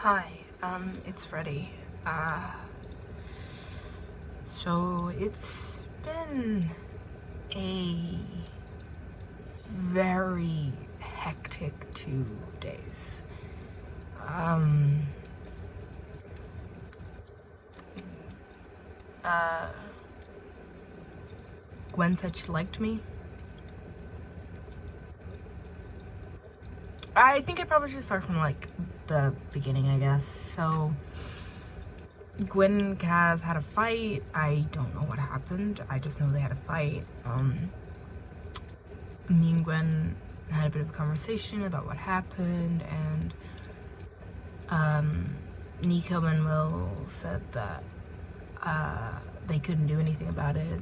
Hi, it's Freddy. So it's been a very hectic 2 days. Gwen said she liked me. I think I probably should start from like the beginning, I guess. So Gwen and Kaz had a fight. I don't know what happened. I just know they had a fight. Me and Gwen had a bit of a conversation about what happened, and Nico and Will said that they couldn't do anything about it.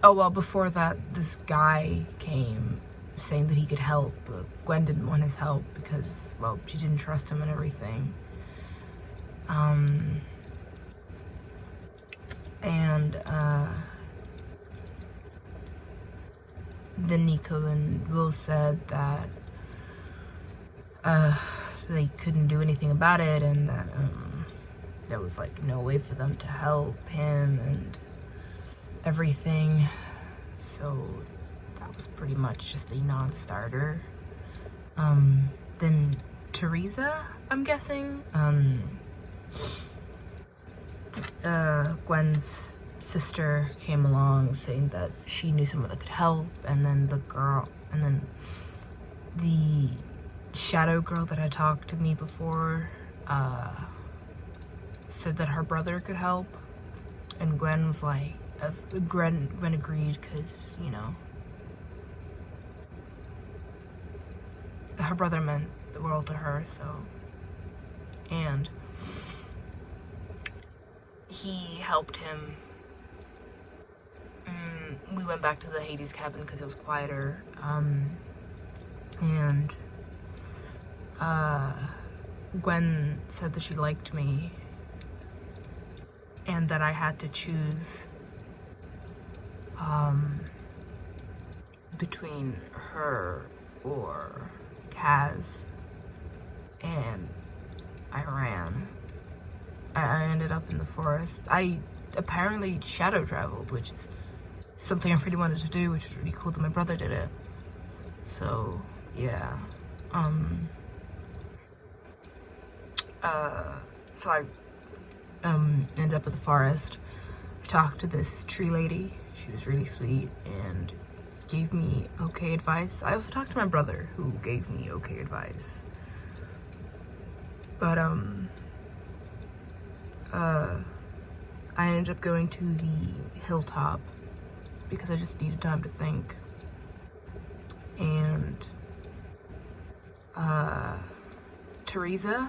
Oh well, before that, this guy came saying that he could help, but Gwen didn't want his help because, well, she didn't trust him and everything. Then Nico and Will said that they couldn't do anything about it, and that there was like no way for them to help him and everything. So that was pretty much just a non-starter. Then Teresa, I'm guessing, Gwen's sister came along saying that she knew someone that could help, and then the shadow girl that had talked to me before said that her brother could help, and Gwen was like, Gwen agreed because, you know, her brother meant the world to her. So, and he helped him. We went back to the Hades cabin because it was quieter, and Gwen said that she liked me and that I had to choose between her or Kaz, and I ran. I ended up in the forest. I apparently shadow traveled, which is something I really wanted to do, which was really cool that my brother did it. So yeah, so I ended up at the forest. I talked to this tree lady. She was really sweet and gave me okay advice. I also talked to my brother, who gave me okay advice. But I ended up going to the hilltop because I just needed time to think. And Teresa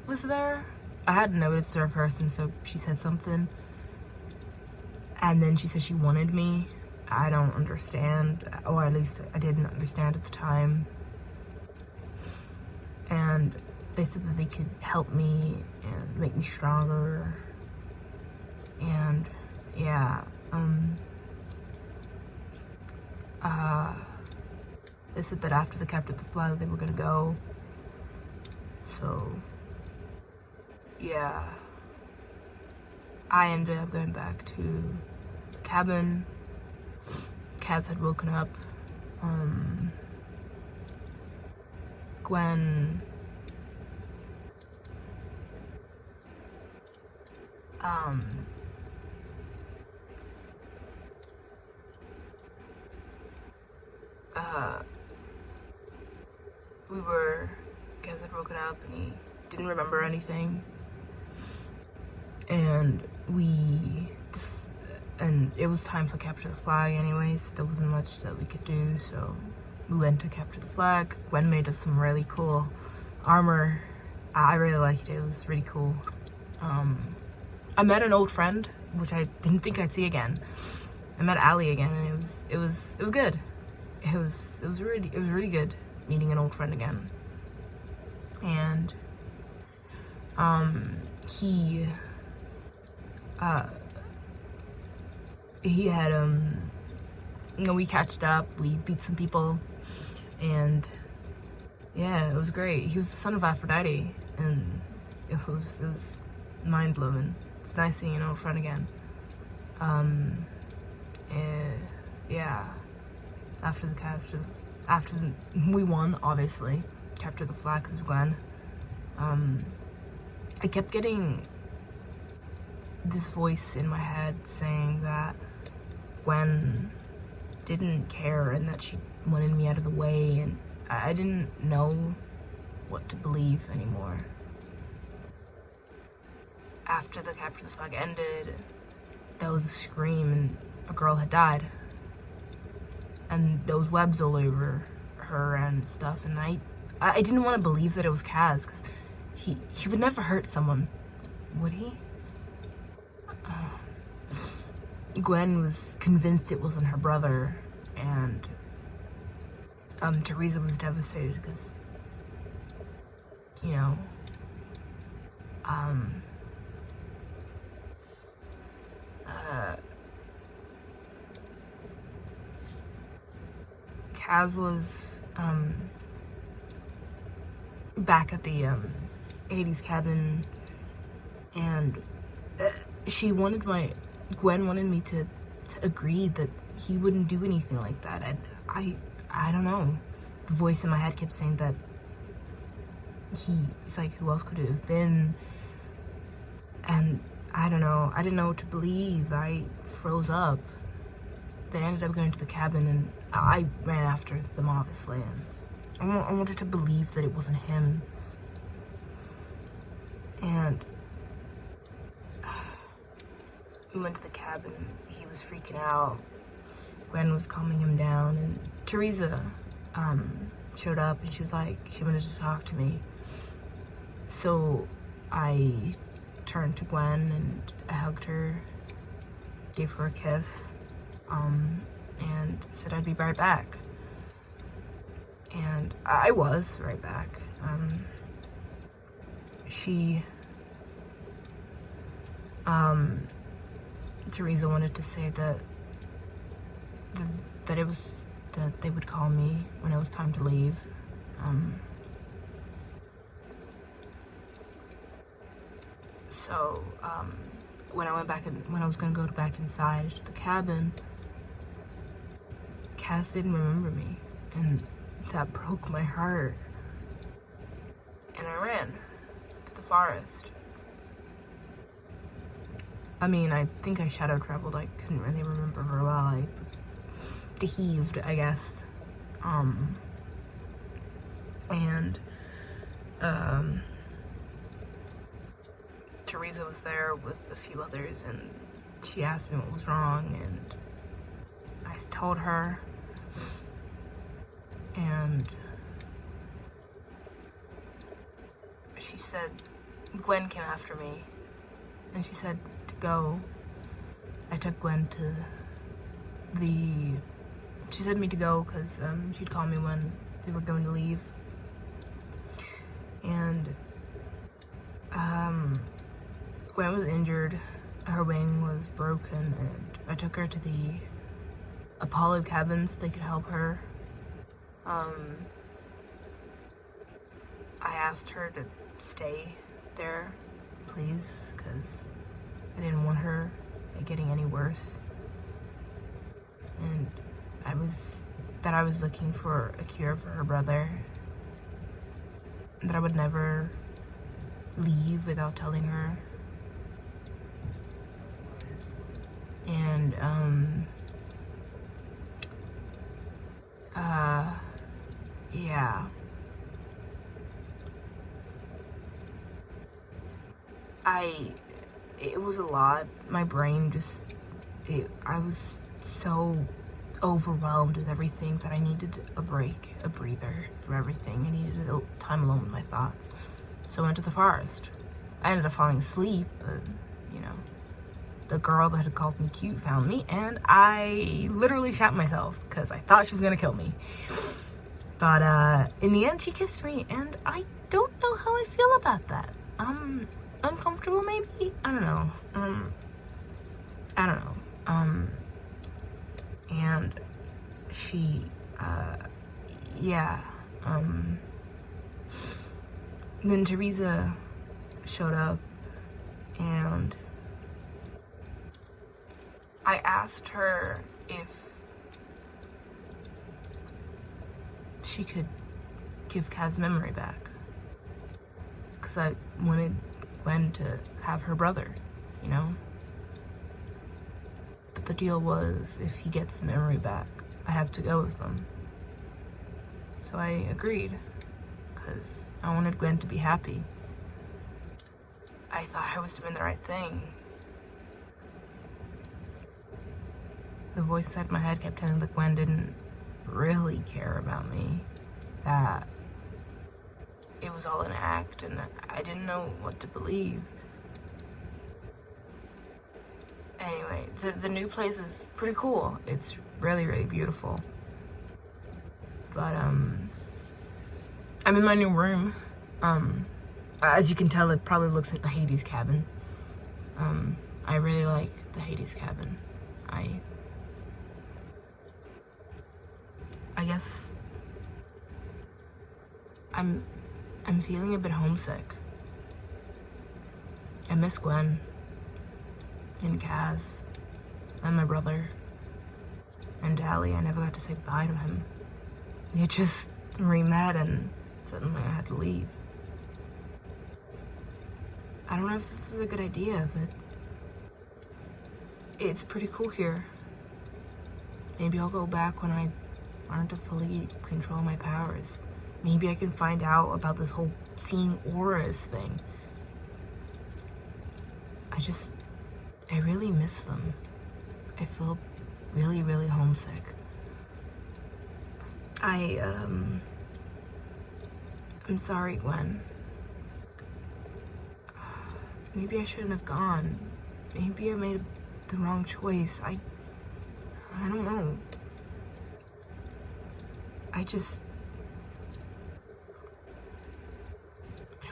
was there. I hadn't noticed her in person, so she said something. And then she said she wanted me. I don't understand, or at least I didn't understand at the time. And they said that they could help me and make me stronger. And yeah, they said that after they captured the flag, they were gonna go. So yeah, I ended up going back to the cabin. Kaz had woken up. Gwen Kaz had woken up and he didn't remember anything, and it was time for capture the flag anyways, so there wasn't much that we could do, so we went to capture the flag. Gwen made us some really cool armor. I really liked it. It was really cool. I met an old friend, which I didn't think I'd see again. I met Allie again, and it was good. It was really good meeting an old friend again. And he had you know, we catched up, we beat some people, and yeah, it was great. He was the son of Aphrodite, and it was mind-blowing. It's nice seeing an old friend again. Yeah, after we won, obviously, capture the flag with Gwen. I kept getting this voice in my head saying that Gwen didn't care and that she wanted me out of the way, and I didn't know what to believe anymore. After the capture the flag ended, there was a scream and a girl had died. And there was webs all over her and stuff, and I didn't want to believe that it was Kaz, because he would never hurt someone, would he? Gwen was convinced it wasn't her brother, and Teresa was devastated because, you know, Kaz was back at the Hades cabin, and Gwen wanted me to agree that he wouldn't do anything like that. And I don't know. The voice in my head kept saying that it's like, who else could it have been? And I don't know. I didn't know what to believe. I froze up. They ended up going to the cabin, and I ran after them, obviously. And I wanted to believe that it wasn't him. And we went to the cabin. He was freaking out. Gwen was calming him down, and Teresa showed up, and she was like, she wanted to talk to me. So I turned to Gwen and I hugged her, gave her a kiss, and said I'd be right back. And I was right back. Teresa wanted to say that they would call me when it was time to leave. So when I was gonna go back inside the cabin, Cass didn't remember me, and that broke my heart. And I ran to the forest. I mean, I think I shadow traveled. I couldn't really remember very well. I deheaved, I guess. Teresa was there with a few others, and she asked me what was wrong, and I told her, and she said, Gwen came after me, and she said to go. I took Gwen to she said me to go because she'd call me when they were going to leave. And Gwen was injured, her wing was broken, and I took her to the Apollo cabin so they could help her. I asked her to stay there, please, because I didn't want her getting any worse. And I was looking for a cure for her brother, that I would never leave without telling her. And yeah, it was a lot. My brain I was so overwhelmed with everything that I needed a break, a breather from everything. I needed a time alone with my thoughts. So I went to the forest. I ended up falling asleep, but, you know, the girl that had called me cute found me, and I literally shot myself because I thought she was gonna kill me. But in the end, she kissed me, and I don't know how I feel about that. Uncomfortable maybe? I don't know. And she, yeah, Then Teresa showed up, and I asked her if she could give Kaz's memory back, because I wanted Gwen to have her brother, you know? But the deal was, if he gets the memory back, I have to go with them. So I agreed, because I wanted Gwen to be happy. I thought I was doing the right thing. The voice inside my head kept telling me that Gwen didn't really care about me, that it was all an act, and I didn't know what to believe. Anyway, the new place is pretty cool. It's really, really beautiful. But, I'm in my new room. As you can tell, it probably looks like the Hades cabin. I really like the Hades cabin. I guess I'm feeling a bit homesick. I miss Gwen and Kaz and my brother and Dally. I never got to say bye to him. We had just re-met and suddenly I had to leave. I don't know if this is a good idea, but it's pretty cool here. Maybe I'll go back when I learn to fully control my powers. Maybe I can find out about this whole seeing auras thing. I really miss them. I feel really, really homesick. I'm sorry, Gwen. Maybe I shouldn't have gone. Maybe I made the wrong choice. I don't know. I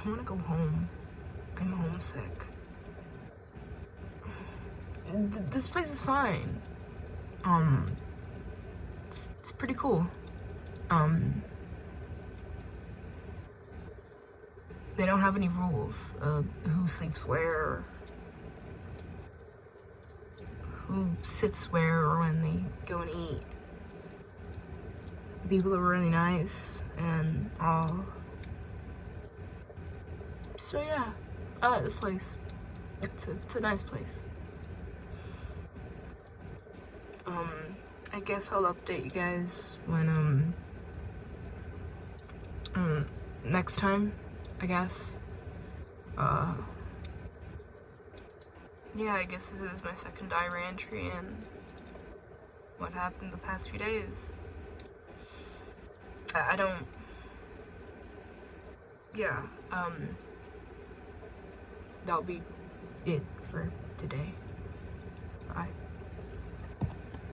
want to go home. I'm homesick. This place is fine. It's pretty cool. They don't have any rules of who sleeps where, who sits where, or when they go and eat. The people are really nice and all. So yeah, I like this place. It's a nice place. I guess I'll update you guys when next time, I guess. Yeah, I guess this is my second diary entry and what happened the past few days. I don't, yeah, that'll be it for today. Bye.